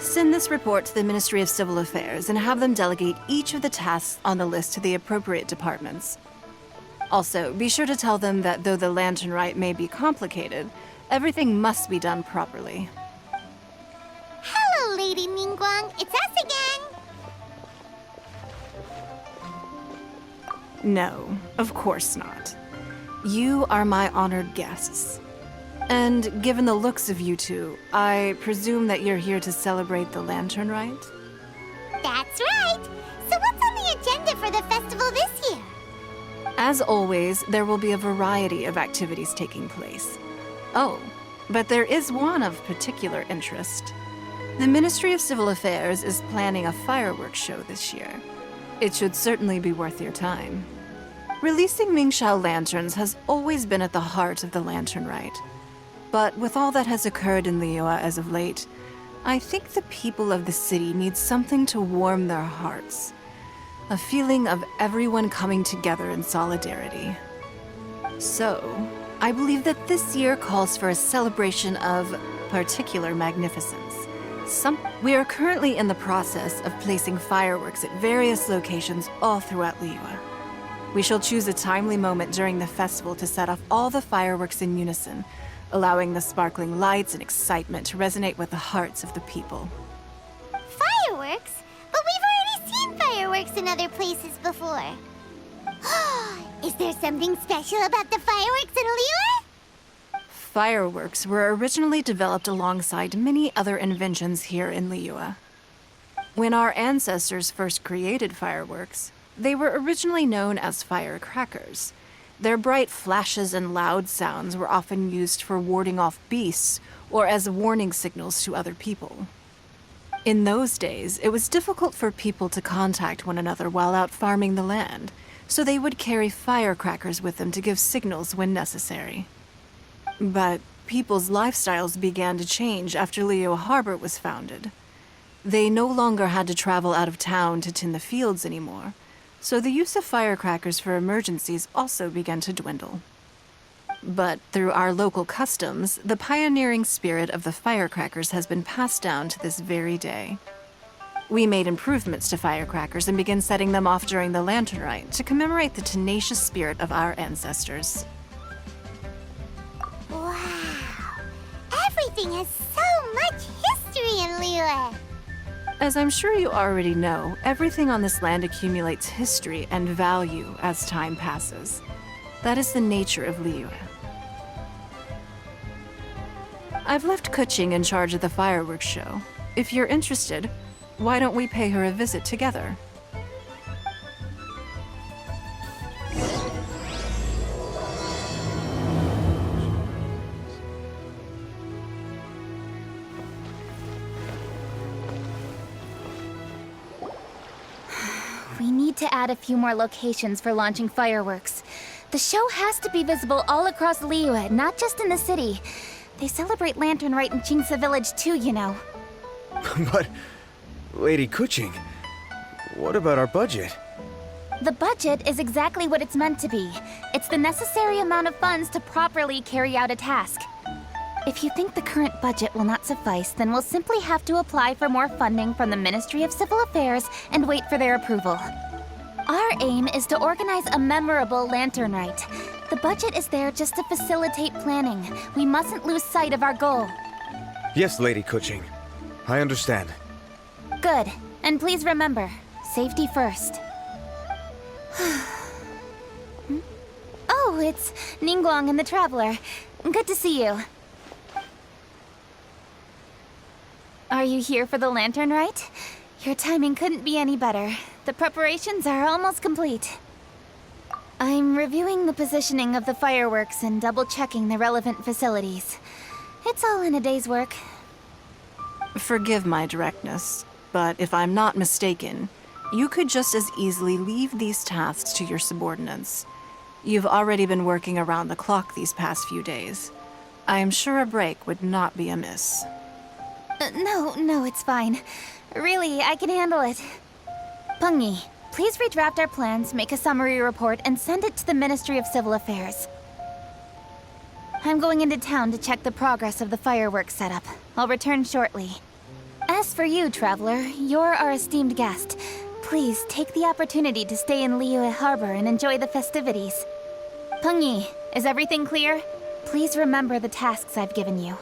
Send this report to the Ministry of Civil Affairs and have them delegate each of the tasks on the list to the appropriate departments. Also, be sure to tell them that though the lantern rite may be complicated, everything must be done properly. Hello, Lady Ningguang. It's us again. No, of course not. You are my honored guests. And given the looks of you two, I presume that you're here to celebrate the lantern rite? That's right. So what's on the agenda for the festival this year? As always, there will be a variety of activities taking place. Oh, but there is one of particular interest. The Ministry of Civil Affairs is planning a fireworks show this year. It should certainly be worth your time. Releasing Mingxiao lanterns has always been at the heart of the lantern rite. But with all that has occurred in Liyue as of late, I think the people of the city need something to warm their hearts. A feeling of everyone coming together in solidarity. So, I believe that this year calls for a celebration of particular magnificence. We are currently in the process of placing fireworks at various locations all throughout Liyue. We shall choose a timely moment during the festival to set off all the fireworks in unison, allowing the sparkling lights and excitement to resonate with the hearts of the people. Fireworks? But we've already seen fireworks in other places before. Is there something special about the fireworks in Liyue? Fireworks were originally developed alongside many other inventions here in Liyue. When our ancestors first created fireworks, they were originally known as firecrackers. Their bright flashes and loud sounds were often used for warding off beasts or as warning signals to other people. In those days, it was difficult for people to contact one another while out farming the land, so they would carry firecrackers with them to give signals when necessary. But people's lifestyles began to change after Liyue Harbor was founded. They no longer had to travel out of town to tend the fields anymore, so the use of firecrackers for emergencies also began to dwindle. But through our local customs, the pioneering spirit of the firecrackers has been passed down to this very day. We made improvements to firecrackers and began setting them off during the lantern rite to commemorate the tenacious spirit of our ancestors. Wow! Everything has so much history in Liyue! As I'm sure you already know, everything on this land accumulates history and value as time passes. That is the nature of Liyue. I've left Kuching in charge of the fireworks show. If you're interested, why don't we pay her a visit together? We need to add a few more locations for launching fireworks. The show has to be visible all across Liyue, not just in the city. They celebrate Lantern Rite in Jingsa Village too, you know. But, Lady Kuching, what about our budget? The budget is exactly what it's meant to be. It's the necessary amount of funds to properly carry out a task. If you think the current budget will not suffice, then we'll simply have to apply for more funding from the Ministry of Civil Affairs and wait for their approval. Our aim is to organize a memorable Lantern Rite. The budget is there just to facilitate planning. We mustn't lose sight of our goal. Yes, Lady Kuching. I understand. Good. And please remember, safety first. Oh, it's Ningguang and the Traveler. Good to see you. Are you here for the Lantern Rite? Your timing couldn't be any better. The preparations are almost complete. I'm reviewing the positioning of the fireworks and double-checking the relevant facilities. It's all in a day's work. Forgive my directness, but if I'm not mistaken, you could just as easily leave these tasks to your subordinates. You've already been working around the clock these past few days. I am sure a break would not be amiss. No, it's fine. Really, I can handle it. Pengyi, please redraft our plans, make a summary report, and send it to the Ministry of Civil Affairs. I'm going into town to check the progress of the fireworks setup. I'll return shortly. As for you, Traveler, you're our esteemed guest. Please take the opportunity to stay in Liyue Harbor and enjoy the festivities. Pengyi, is everything clear? Please remember the tasks I've given you.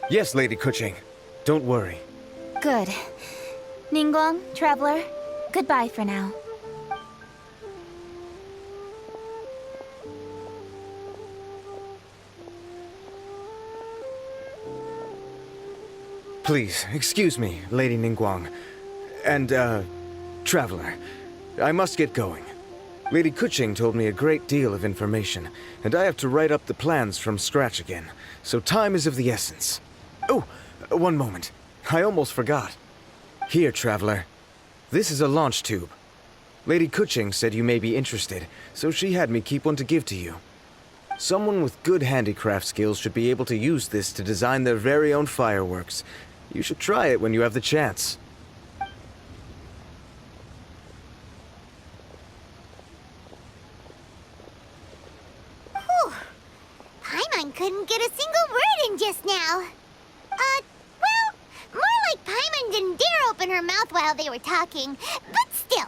Yes, Lady Kuching. Don't worry. Good. Ningguang, Traveler, goodbye for now. Please, excuse me, Lady Ningguang. And, Traveler. I must get going. Lady Kuching told me a great deal of information, and I have to write up the plans from scratch again, so time is of the essence. Oh, one moment. I almost forgot. Here, Traveler. This is a launch tube. Lady Kuching said you may be interested, so she had me keep one to give to you. Someone with good handicraft skills should be able to use this to design their very own fireworks. You should try it when you have the chance. Whew. Paimon couldn't get a single word in just now. Well, more like Paimon didn't dare open her mouth while they were talking, but still.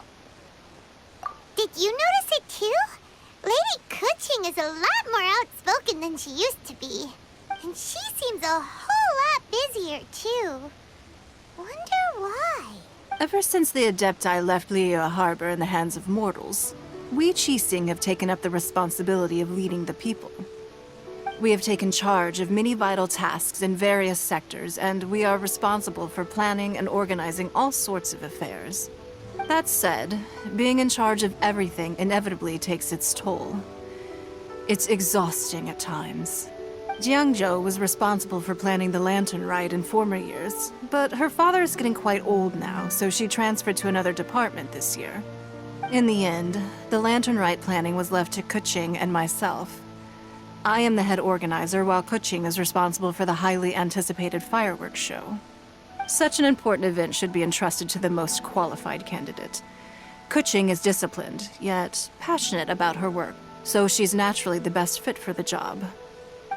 Did you notice it too? Lady Kuching is a lot more outspoken than she used to be. And she seems a whole lot busier too. Wonder why? Ever since the Adepti left Liyue Harbor in the hands of mortals, we Qixing have taken up the responsibility of leading the people. We have taken charge of many vital tasks in various sectors, and we are responsible for planning and organizing all sorts of affairs. That said, being in charge of everything inevitably takes its toll. It's exhausting at times. Jiangzhou was responsible for planning the Lantern Rite in former years, but her father is getting quite old now, so she transferred to another department this year. In the end, the Lantern Rite planning was left to Kuching and myself. I am the head organizer, while Kuching is responsible for the highly anticipated fireworks show. Such an important event should be entrusted to the most qualified candidate. Kuching is disciplined, yet passionate about her work, so she's naturally the best fit for the job.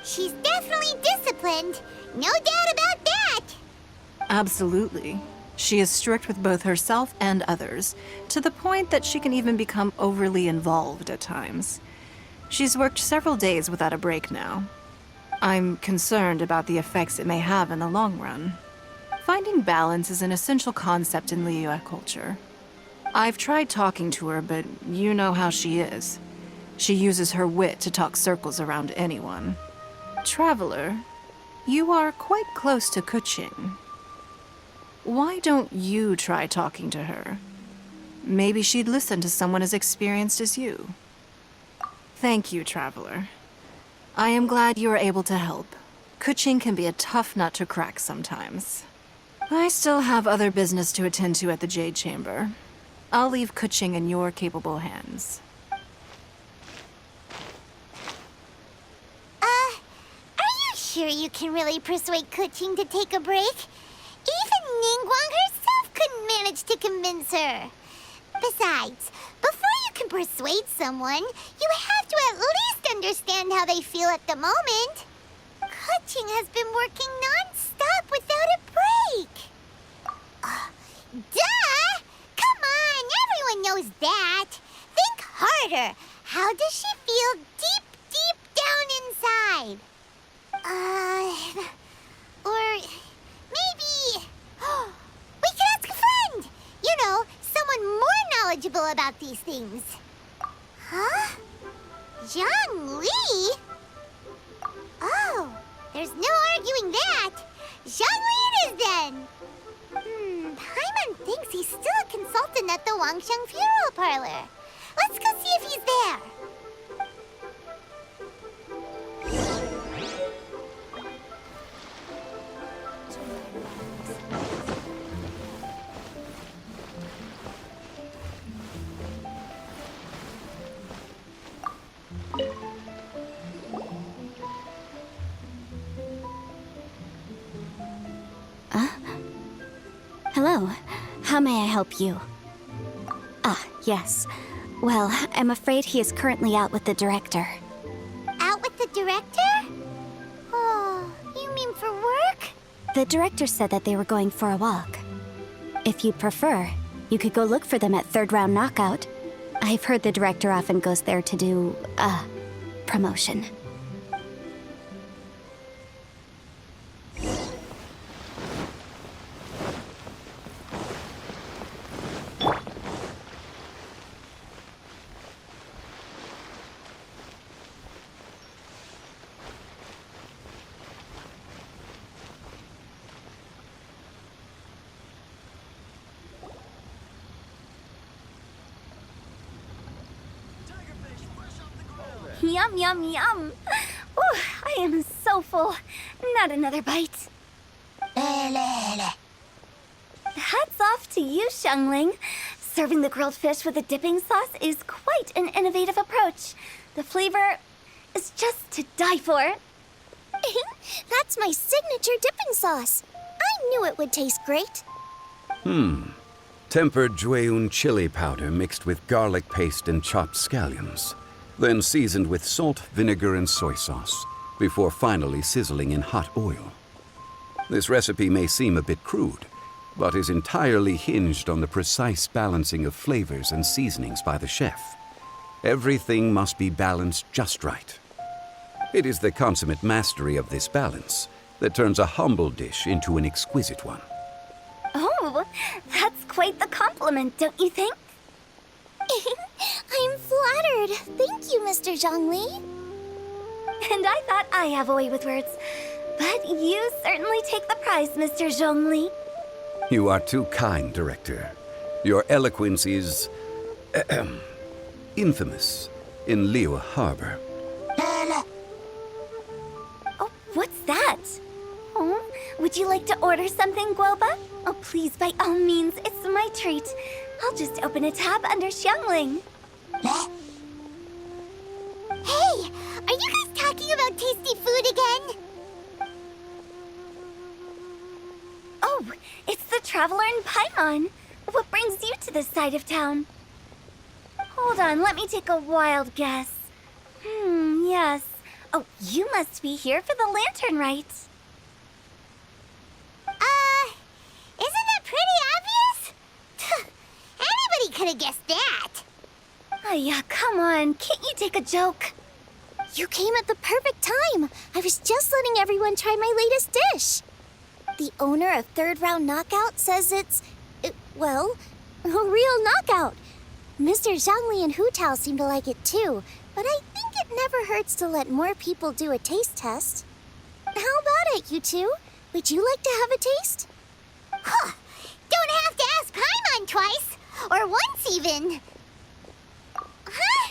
She's definitely disciplined. No doubt about that. Absolutely. She is strict with both herself and others, to the point that she can even become overly involved at times. She's worked several days without a break now. I'm concerned about the effects it may have in the long run. Finding balance is an essential concept in Liyue culture. I've tried talking to her, but you know how she is. She uses her wit to talk circles around anyone. Traveler, you are quite close to Kuching. Why don't you try talking to her? Maybe she'd listen to someone as experienced as you. Thank you, Traveler. I am glad you are able to help. Kuching can be a tough nut to crack sometimes. I still have other business to attend to at the Jade Chamber. I'll leave Kuching in your capable hands. Are you sure you can really persuade Kuching to take a break? Even Ningguang herself couldn't manage to convince her. Besides, before you can persuade someone, you have to at least understand how they feel at the moment. Kuching has been working non-stop without a break. Duh! Come on, everyone knows that. Think harder. How does she feel deep, deep down inside? Or maybe we could ask a friend. You know, someone more knowledgeable about these things. Huh? Zhang Li? Oh, there's no arguing that. Zhang Li it is then. Paimon thinks he's still a consultant at the Wangsheng Funeral Parlor. Let's go see if he's there. Hello. How may I help you? Ah, yes. Well, I'm afraid he is currently out with the director. Out with the director? Oh, you mean for work? The director said that they were going for a walk. If you'd prefer, you could go look for them at Third Round Knockout. I've heard the director often goes there to do, promotion. Yum, yum, yum. Ooh, I am so full. Not another bite. Hats off to you, Xiangling. Serving the grilled fish with a dipping sauce is quite an innovative approach. The flavor is just to die for. That's my signature dipping sauce. I knew it would taste great. Tempered Jueyun chili powder mixed with garlic paste and chopped scallions, then seasoned with salt, vinegar, and soy sauce, before finally sizzling in hot oil. This recipe may seem a bit crude, but is entirely hinged on the precise balancing of flavors and seasonings by the chef. Everything must be balanced just right. It is the consummate mastery of this balance that turns a humble dish into an exquisite one. Oh, that's quite the compliment, don't you think? I'm flattered. Thank you, Mr. Zhongli. And I thought I have a way with words. But you certainly take the prize, Mr. Zhongli. You are too kind, Director. Your eloquence is infamous in Liyue Harbor. Oh, what's that? Oh, would you like to order something, Guoba? Oh, please, by all means, it's my treat. I'll just open a tab under Xiangling. Hey, are you guys talking about tasty food again? Oh, it's the Traveler in Paimon. What brings you to this side of town? Hold on, let me take a wild guess. Yes. Oh, you must be here for the lantern rite. Isn't that pretty obvious? Anybody could have guessed that. Oh, yeah, come on. Can't you take a joke? You came at the perfect time. I was just letting everyone try my latest dish. The owner of Third Round Knockout says well, a real knockout. Mr. Zhangli and Hu Tao seem to like it too, but I think it never hurts to let more people do a taste test. How about it, you two? Would you like to have a taste? Huh. Don't have to ask Paimon twice, or once even. Huh?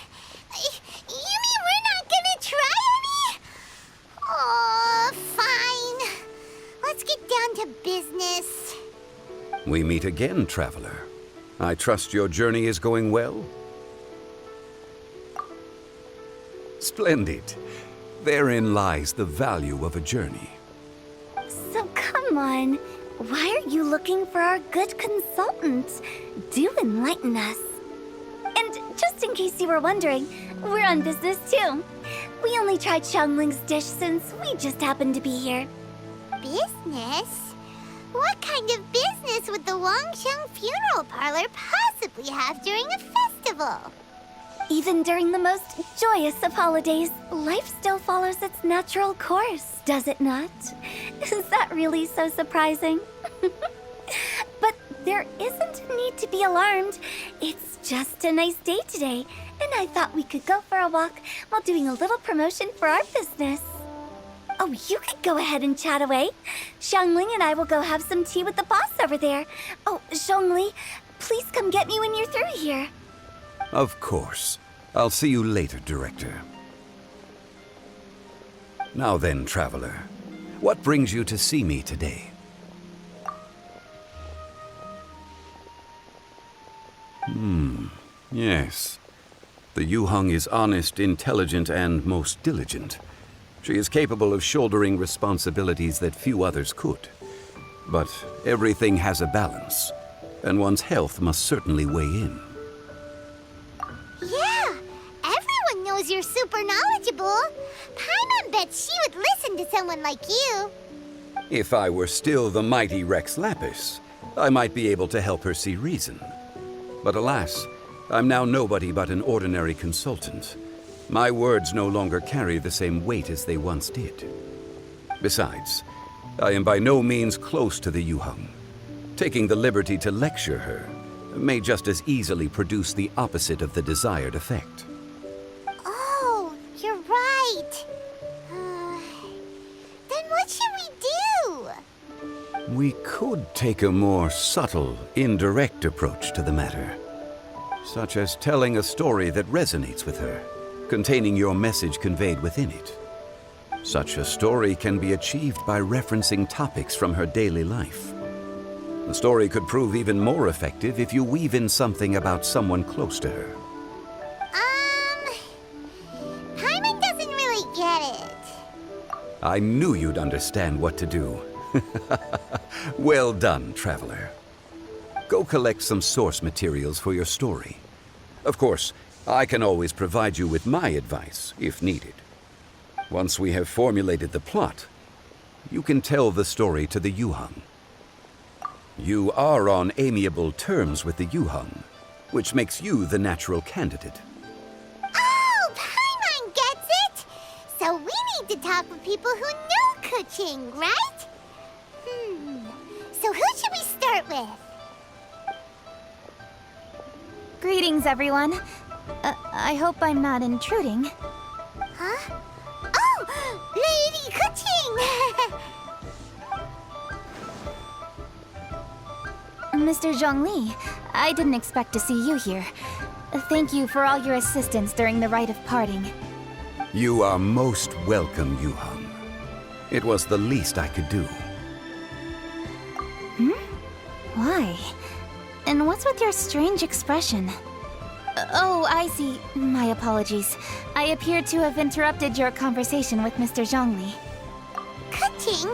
You mean we're not gonna try any? Oh, fine. Let's get down to business. We meet again, Traveler. I trust your journey is going well? Splendid. Therein lies the value of a journey. So come on. Why are you looking for our good consultant? Do enlighten us. And just in case you were wondering, we're on business too. We only tried Xiangling's dish since we just happened to be here. Business? What kind of business would the Wangsheng Funeral Parlor possibly have during a festival? Even during the most joyous of holidays, life still follows its natural course, does it not? Is that really so surprising? But there isn't a need to be alarmed. It's just a nice day today, and I thought we could go for a walk while doing a little promotion for our business. Oh, you could go ahead and chat away. Xiangling and I will go have some tea with the boss over there. Oh, Zhongli, please come get me when you're through here. Of course. I'll see you later, Director. Now then, Traveler, what brings you to see me today? Yes. The Yuheng is honest, intelligent, and most diligent. She is capable of shouldering responsibilities that few others could. But everything has a balance, and one's health must certainly weigh in. Yeah, everyone knows you're super knowledgeable. Paimon bets she would listen to someone like you. If I were still the mighty Rex Lapis, I might be able to help her see reason. But alas, I'm now nobody but an ordinary consultant. My words no longer carry the same weight as they once did. Besides, I am by no means close to the Yuheng. Taking the liberty to lecture her may just as easily produce the opposite of the desired effect. Oh, you're right. Then what should we do? We could take a more subtle, indirect approach to the matter, such as telling a story that resonates with her, containing your message conveyed within it. Such a story can be achieved by referencing topics from her daily life. The story could prove even more effective if you weave in something about someone close to her. Paimon doesn't really get it. I knew you'd understand what to do. Well done, traveler. Go collect some source materials for your story. Of course, I can always provide you with my advice, if needed. Once we have formulated the plot, you can tell the story to the Yuheng. You are on amiable terms with the Yuheng, which makes you the natural candidate. Oh, Paimon gets it! So we need to talk with people who know Kuching, right? So who should we start with? Greetings, everyone. I hope I'm not intruding. Huh? Oh, Lady Kuching! Mr. Zhongli, I didn't expect to see you here. Thank you for all your assistance during the rite of parting. You are most welcome, Yuheng. It was the least I could do. Why? And what's with your strange expression? Oh, I see. My apologies. I appear to have interrupted your conversation with Mr. Zhongli. Kuching,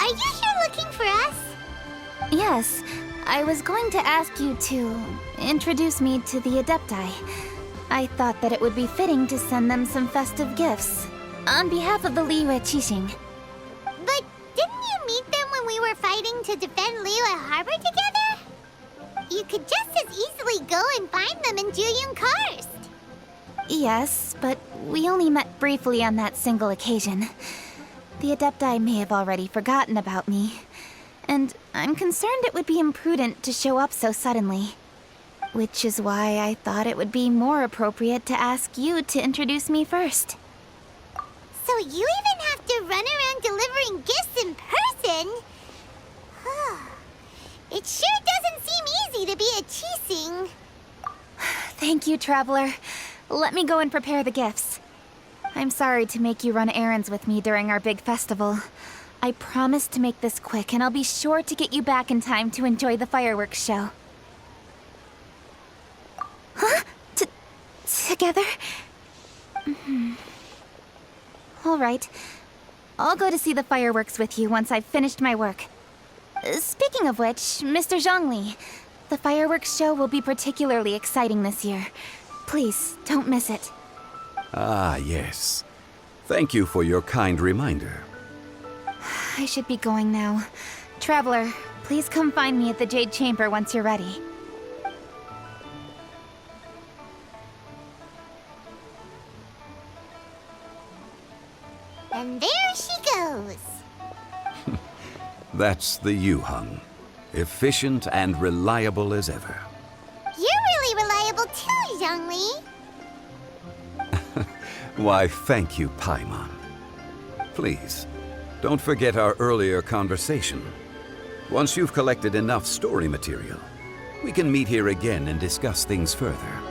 are you here looking for us? Yes, I was going to ask you to introduce me to the Adepti. I thought that it would be fitting to send them some festive gifts. On behalf of the Liyue Qixing. But didn't you meet them when we were fighting to defend Liyue Harbor together? You could just as easily go and find them in Juyun Karst. Yes, but we only met briefly on that single occasion. The Adepti may have already forgotten about me. And I'm concerned it would be imprudent to show up so suddenly. Which is why I thought it would be more appropriate to ask you to introduce me first. So you even have to run around delivering gifts in person? It sure doesn't seem easy to be a Qixing. Thank you, Traveler. Let me go and prepare the gifts. I'm sorry to make you run errands with me during our big festival. I promise to make this quick, and I'll be sure to get you back in time to enjoy the fireworks show. Huh? Together? All right. I'll go to see the fireworks with you once I've finished my work. Speaking of which, Mr. Zhongli, the fireworks show will be particularly exciting this year. Please, don't miss it. Ah, yes. Thank you for your kind reminder. I should be going now. Traveler, please come find me at the Jade Chamber once you're ready. And there she goes. That's the Yuheng. Efficient and reliable as ever. You're really reliable too, Zhongli. Why, thank you, Paimon. Please, don't forget our earlier conversation. Once you've collected enough story material, we can meet here again and discuss things further.